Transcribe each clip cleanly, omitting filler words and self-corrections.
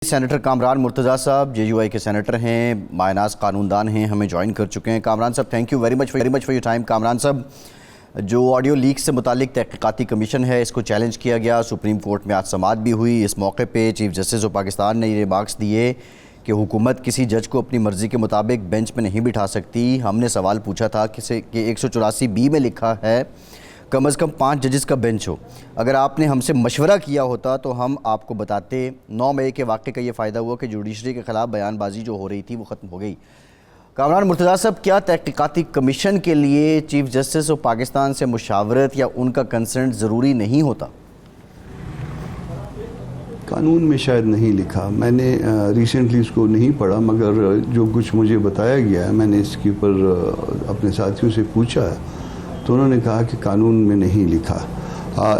Senator Kamran Murtaza صاحب JUI کے senator ہیں، مایناز قانون دان ہیں، ہمیں جوائن کر چکے ہیں۔ کامران صاحب thank you very much for your time. Kamran صاحب، جو آڈیو لیک سے متعلق تحقیقاتی کمیشن ہے اس کو چیلنج کیا گیا، سپریم کورٹ میں آج سماعت بھی ہوئی۔ اس موقع پہ چیف جسٹس آف پاکستان نے یہ ریمارکس دیے کہ حکومت کسی جج کو اپنی مرضی کے مطابق بینچ پہ نہیں بٹھا سکتی۔ ہم نے سوال پوچھا تھا کہ 184B میں لکھا ہے کم از کم 5 ججز کا بینچ ہو۔ اگر آپ نے ہم سے مشورہ کیا ہوتا تو ہم آپ کو بتاتے۔ 9 مئی کے واقعے کا یہ فائدہ ہوا کہ جوڈیشری کے خلاف بیان بازی جو ہو رہی تھی وہ ختم ہو گئی۔ کامران مرتضیٰ صاحب، کیا تحقیقاتی کمیشن کے لیے چیف جسٹس آف پاکستان سے مشاورت یا ان کا کنسنٹ ضروری نہیں ہوتا؟ قانون میں شاید نہیں لکھا، میں نے ریسنٹلی اس کو نہیں پڑھا، مگر جو کچھ مجھے بتایا گیا ہے، میں نے اس کے اوپر اپنے ساتھیوں سے پوچھا ہے تو انہوں نے کہا کہ قانون میں نہیں لکھا۔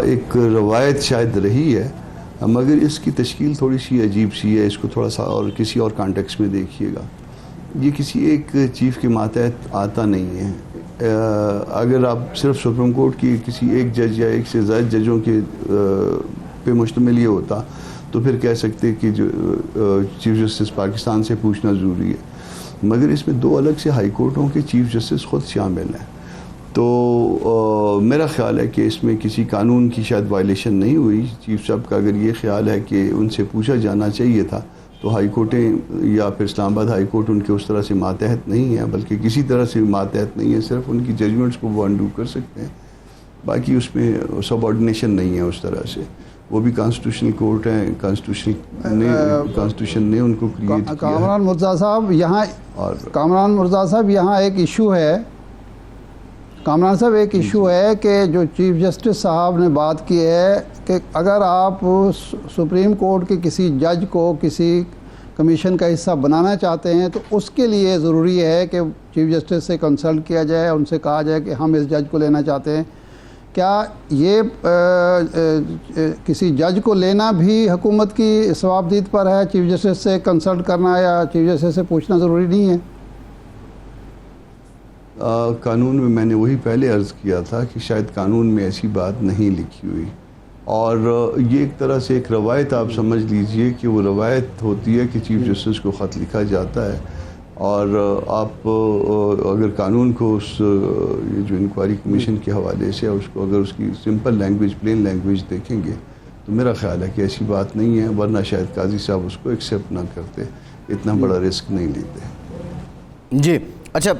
ایک روایت شاید رہی ہے، مگر اس کی تشکیل تھوڑی سی عجیب سی ہے، اس کو تھوڑا سا اور کسی اور کانٹیکس میں دیکھیے گا۔ یہ کسی ایک چیف کے ماتحت آتا نہیں ہے۔ اگر آپ صرف سپریم کورٹ کی کسی ایک جج یا ایک سے زائد ججوں کے پہ مشتمل یہ ہوتا تو پھر کہہ سکتے کہ جو چیف جسٹس پاکستان سے پوچھنا ضروری ہے، مگر اس میں 2 الگ سے ہائی کورٹوں کے چیف جسٹس خود شامل ہیں۔ تو میرا خیال ہے کہ اس میں کسی قانون کی شاید وائلیشن نہیں ہوئی۔ چیف صاحب کا اگر یہ خیال ہے کہ ان سے پوچھا جانا چاہیے تھا تو ہائی کورٹیں یا پھر اسلام آباد ہائی کورٹ ان کے اس طرح سے ماتحت نہیں ہیں، بلکہ کسی طرح سے ماتحت نہیں ہے، صرف ان کی ججمنٹس کو وہ انڈو کر سکتے ہیں، باقی اس میں سب آرڈینیشن نہیں ہے اس طرح سے۔ وہ بھی کانسٹیٹیوشنل کورٹ ہیں، کانسٹیٹیوشن نے ان کو کریٹ کیا ہے۔ کامران مرتضیٰ صاحب یہاں ایک ایشو ہے، کامران صاحب ایک ایشو ہے کہ جو چیف جسٹس صاحب نے بات کی ہے کہ اگر آپ سپریم کورٹ کے کسی جج کو کسی کمیشن کا حصہ بنانا چاہتے ہیں تو اس کے لیے ضروری ہے کہ چیف جسٹس سے کنسلٹ کیا جائے، ان سے کہا جائے کہ ہم اس جج کو لینا چاہتے ہیں۔ کیا یہ کسی جج کو لینا بھی حکومت کی ثوابدید پر ہے؟ چیف جسٹس سے کنسلٹ کرنا یا چیف جسٹس سے پوچھنا ضروری نہیں ہے؟ قانون میں میں نے وہی پہلے عرض کیا تھا کہ شاید قانون میں ایسی بات نہیں لکھی ہوئی، اور یہ ایک طرح سے ایک روایت آپ سمجھ لیجئے کہ وہ روایت ہوتی ہے کہ چیف جسٹس کو خط لکھا جاتا ہے، اور آپ اگر قانون کو اس جو انکوائری کمیشن کے حوالے سے اس کو اگر اس کی سمپل لینگویج پلین لینگویج دیکھیں گے تو میرا خیال ہے کہ ایسی بات نہیں ہے، ورنہ شاید قاضی صاحب اس کو ایکسیپٹ نہ کرتے، اتنا بڑا رسک نہیں لیتے۔ جی اچھا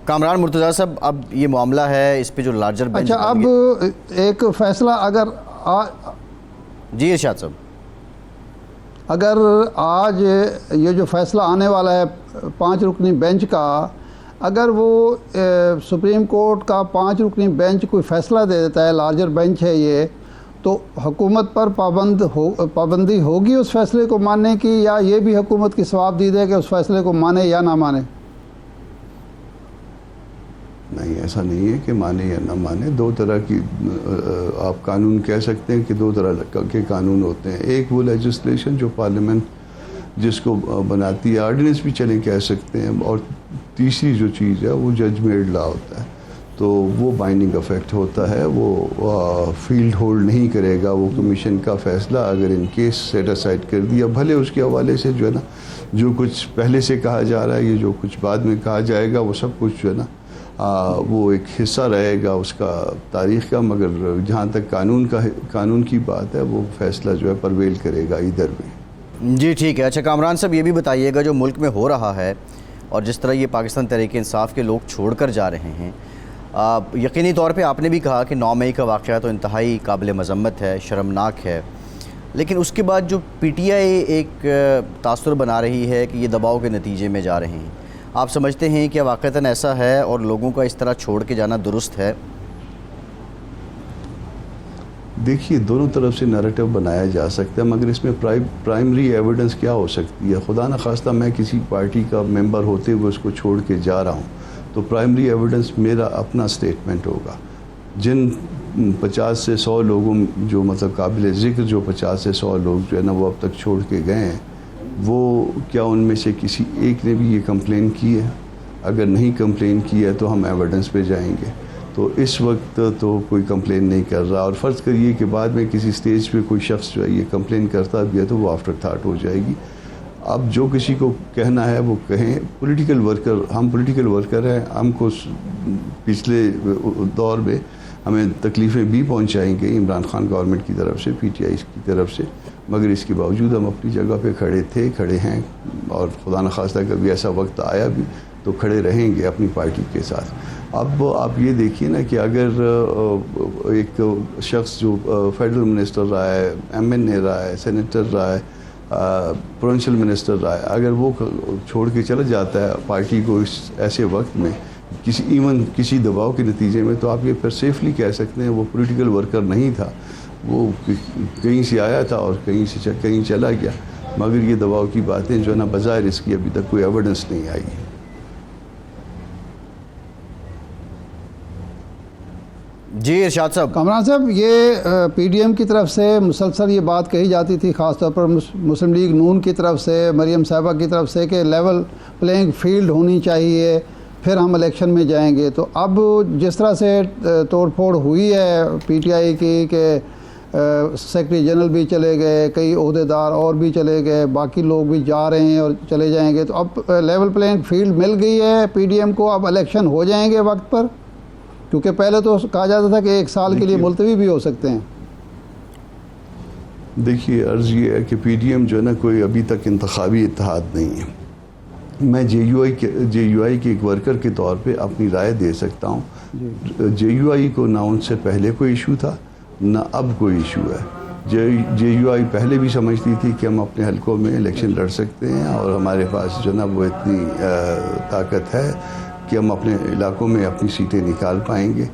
کامران مرتضیٰ صاحب، اب یہ معاملہ ہے اس پہ جو لارجر بینچ، اچھا اب ایک فیصلہ اگر جی ارشاد صاحب، اگر آج یہ جو فیصلہ آنے والا ہے 5 رکنی بینچ کا، اگر وہ سپریم کورٹ کا 5 رکنی بینچ کوئی فیصلہ دے دیتا ہے، لارجر بینچ ہے یہ، تو حکومت پر پابندی ہوگی اس فیصلے کو ماننے کی، یا یہ بھی حکومت کی ثوابدید ہے کہ اس فیصلے کو مانے یا نہ مانے؟ نہیں، ایسا نہیں ہے کہ مانے یا نہ مانے، 2 طرح کی آپ قانون کہہ سکتے ہیں کہ 2 طرح کے قانون ہوتے ہیں۔ ایک وہ لیجسلیشن جو پارلیمنٹ جس کو بناتی ہے، آرڈیننس بھی چلیں کہہ سکتے ہیں، اور تیسری جو چیز ہے وہ جج میڈ لا ہوتا ہے، تو وہ بائنڈنگ افیکٹ ہوتا ہے، وہ فیلڈ ہولڈ نہیں کرے گا وہ کمیشن کا فیصلہ اگر ان کیس سیٹ اسائڈ کر دیا، بھلے اس کے حوالے سے جو ہے نا جو کچھ پہلے سے کہا جا رہا ہے، یہ جو کچھ بعد میں کہا جائے گا وہ سب کچھ جو ہے نا وہ ایک حصہ رہے گا اس کا تاریخ کا، مگر جہاں تک قانون کی بات ہے وہ فیصلہ جو ہے پرویل کرے گا ادھر بھی۔ جی ٹھیک ہے۔ اچھا کامران صاحب، یہ بھی بتائیے گا جو ملک میں ہو رہا ہے اور جس طرح یہ پاکستان تحریک انصاف کے لوگ چھوڑ کر جا رہے ہیں، یقینی طور پہ آپ نے بھی کہا کہ 9 مئی کا واقعہ تو انتہائی قابل مذمت ہے، شرمناک ہے، لیکن اس کے بعد جو PTI ایک تاثر بنا رہی ہے کہ یہ دباؤ کے نتیجے میں جا رہے ہیں، آپ سمجھتے ہیں کہ واقعتاً ایسا ہے اور لوگوں کا اس طرح چھوڑ کے جانا درست ہے؟ دیکھیے، دونوں طرف سے نیریٹو بنایا جا سکتا ہے، مگر اس میں پرائمری ایویڈنس کیا ہو سکتی ہے؟ خدا نخواستہ میں کسی پارٹی کا ممبر ہوتے ہوئے اس کو چھوڑ کے جا رہا ہوں تو پرائمری ایویڈنس میرا اپنا سٹیٹمنٹ ہوگا۔ جن 50 سے 100 لوگوں جو مطلب قابل ذکر جو 50 سے 100 لوگ جو ہے نا وہ اب تک چھوڑ کے گئے ہیں، وہ کیا ان میں سے کسی ایک نے بھی یہ کمپلین کی ہے؟ اگر نہیں کمپلین کی ہے تو ہم ایویڈنس پہ جائیں گے، تو اس وقت تو کوئی کمپلین نہیں کر رہا، اور فرض کریے کہ بعد میں کسی سٹیج پہ کوئی شخص جو ہے یہ کمپلین کرتا بھی ہے تو وہ آفٹر تھاٹ ہو جائے گی۔ اب جو کسی کو کہنا ہے وہ کہیں. پولیٹیکل ورکر، ہم پولیٹیکل ورکر ہیں. ہم کو پچھلے دور میں ہمیں تکلیفیں بھی پہنچائی گئی عمران خان گورنمنٹ کی طرف سے، پی ٹی آئی کی طرف سے، مگر اس کے باوجود ہم اپنی جگہ پہ کھڑے ہیں، اور خدا نخواستہ کبھی ایسا وقت آیا بھی تو کھڑے رہیں گے اپنی پارٹی کے ساتھ. اب آپ یہ دیکھیے نا کہ اگر ایک شخص جو فیڈرل منسٹر رہا ہے، ایم این اے رہا ہے، سینیٹر رہا ہے، پروونشل منسٹر رہا ہے، اگر وہ چھوڑ کے چلا جاتا ہے پارٹی کو اس ایسے وقت میں کسی دباؤ کے نتیجے میں، تو آپ یہ پھر سیفلی کہہ سکتے ہیں وہ پولیٹیکل ورکر نہیں تھا، وہ کہیں سے آیا تھا اور کہیں چلا گیا. مگر یہ دباؤ کی باتیں جو ہے نا بظاہر اس کی ابھی تک کوئی ایویڈنس نہیں آئی. جی ارشاد صاحب. کامران صاحب، یہ پی ڈی ایم کی طرف سے مسلسل یہ بات کہی جاتی تھی، خاص طور پر مسلم لیگ نون کی طرف سے، مریم صاحبہ کی طرف سے، کہ لیول پلینگ فیلڈ ہونی چاہیے پھر ہم الیکشن میں جائیں گے. تو اب جس طرح سے توڑ پھوڑ ہوئی ہے پی ٹی آئی کی کہ سیکرٹری جنرل بھی چلے گئے، کئی عہدیدار اور بھی چلے گئے، باقی لوگ بھی جا رہے ہیں اور چلے جائیں گے، تو اب لیول پلینگ فیلڈ مل گئی ہے پی ڈی ایم کو، اب الیکشن ہو جائیں گے وقت پر؟ کیونکہ پہلے تو کہا جاتا تھا کہ 1 سال کے لیے ملتوی بھی ہو سکتے ہیں. دیکھیے عرض یہ ہے کہ پی ڈی ایم جو ہے نا کوئی ابھی تک انتخابی اتحاد نہیں ہے. میں جے یو آئی کے ایک ورکر کے طور پہ اپنی رائے دے سکتا ہوں. جے یو آئی کو نہ ان سے پہلے کوئی ایشو تھا نہ اب کوئی ایشو ہے. جے یو آئی پہلے بھی سمجھتی تھی کہ ہم اپنے حلقوں میں الیکشن لڑ سکتے ہیں اور ہمارے پاس جو ہے نا وہ اتنی طاقت ہے کہ ہم اپنے علاقوں میں اپنی سیٹیں نکال پائیں گے.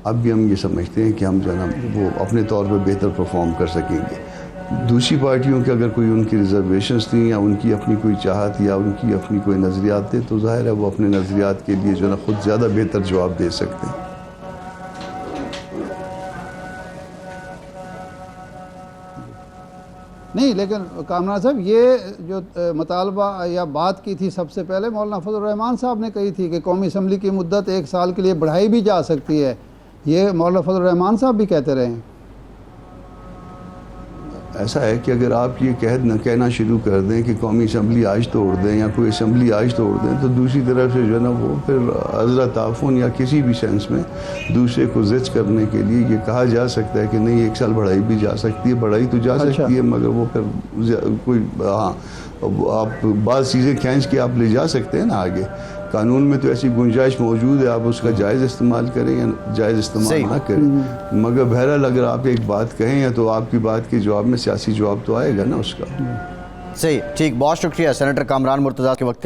اب بھی ہم یہ سمجھتے ہیں کہ ہم جو ہے نا وہ اپنے طور پہ بہتر پرفارم کر سکیں گے. دوسری پارٹیوں کے اگر کوئی ان کی ریزرویشنز تھیں یا ان کی اپنی کوئی چاہت یا ان کی اپنی کوئی نظریات تھے، تو ظاہر ہے وہ اپنے نظریات کے لیے جو ہے نا خود زیادہ بہتر جواب دے سکتے ہیں. نہیں، لیکن کامران صاحب یہ جو مطالبہ یا بات کی تھی سب سے پہلے مولانا فضل الرحمان صاحب نے کہی تھی کہ قومی اسمبلی کی مدت 1 سال کے لیے بڑھائی بھی جا سکتی ہے، یہ مولانا فضل الرحمان صاحب بھی کہتے رہے ہیں. ایسا ہے کہ اگر آپ یہ کہنا شروع کر دیں کہ قومی اسمبلی آج توڑ دیں یا کوئی اسمبلی آج توڑ دیں، تو دوسری طرف سے جو ہے نا وہ پھر عذرا تعفن یا کسی بھی سینس میں دوسرے کو زج کرنے کے لیے یہ کہا جا سکتا ہے کہ نہیں 1 سال بڑھائی بھی جا سکتی ہے. بڑھائی تو جا سکتی ہے، مگر وہ پھر کوئی آپ بعض چیزیں کھینچ کے آپ لے جا سکتے ہیں نا آگے. قانون میں تو ایسی گنجائش موجود ہے، آپ اس کا جائز استعمال کریں یا جائز استعمال نہ کریں. مگر بہرحال اگر آپ ایک بات کہیں یا تو آپ کی بات کے جواب میں سیاسی جواب تو آئے گا نا اس کا. صحیح، ٹھیک، بہت شکریہ سینیٹر کامران مرتضیٰ کے وقت